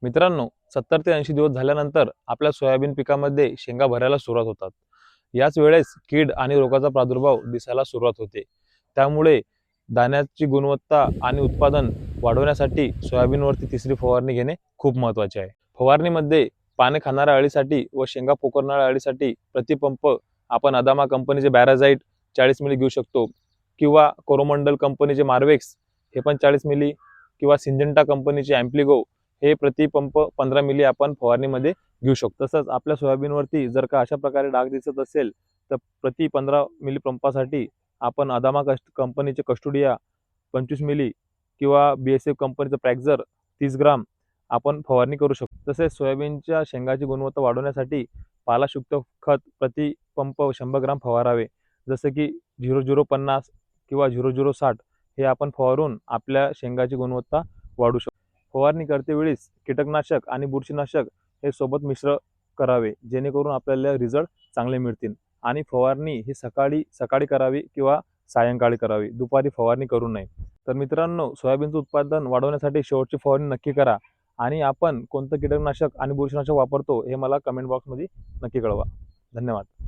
मित्रांनो, 70 ते 80 दिवस झाल्यानंतर आपल्या सोयाबीन पिकामध्ये शेंगा भरायला सुरुवात होतात. याच वेळेस कीड आणि रोगाचा प्रादुर्भाव दिसायला सुरुवात होते. त्यामुळे दाण्याची गुणवत्ता आणि उत्पादन वाढवण्यासाठी सोयाबीनवरती तिसरी फवारणी घेणे खूप महत्त्वाचे आहे. फवारणीमध्ये पाने खाणाऱ्या अळीसाठी व शेंगा पोखरणाऱ्या अळीसाठी प्रतिपंप आपण अदामा कंपनीचे बॅराझाइट 40 मिली घेऊ शकतो किंवा कोरोमंडल कंपनीचे मार्वेक्स हे पण 40 मिली किंवा सिंजेंटा कंपनीचे ॲम्प्लिगो हे प्रतिपंप 15 मिली आपण फवारणीमध्ये घेऊ शकतो. तसंच आपल्या सोयाबीनवरती जर का अशा प्रकारे डाग दिसत असेल तर प्रति 15 मिली पंपासाठी आपण अदामा कंपनीचे कस्टोडिया 25 मिली किंवा BSF कंपनीचं प्रॅक्झर 30 ग्राम आपण फवारणी करू शकतो. तसेच सोयाबीनच्या शेंगाची गुणवत्ता वाढवण्यासाठी पालाशुक्त खत प्रति पंप 100 ग्राम फवारावे. जसं की 0050 किंवा 0060 हे आपण फवारून आपल्या शेंगाची गुणवत्ता वाढवू शकतो. फवारणी करतेवेळीस कीटकनाशक आणि बुरशीनाशक हे सोबत मिश्र करावे, जेणेकरून आपल्याला रिझल्ट चांगले मिळतील. आणि फवारणी ही सकाळी करावी किंवा सायंकाळी करावी, दुपारी फवारणी करू नये. तर मित्रांनो, सोयाबीनचं उत्पादन वाढवण्यासाठी शेवटची फवारणी नक्की करा आणि आपण कोणतं कीटकनाशक आणि बुरशीनाशक वापरतो हे मला कमेंट बॉक्समध्ये नक्की कळवा. धन्यवाद.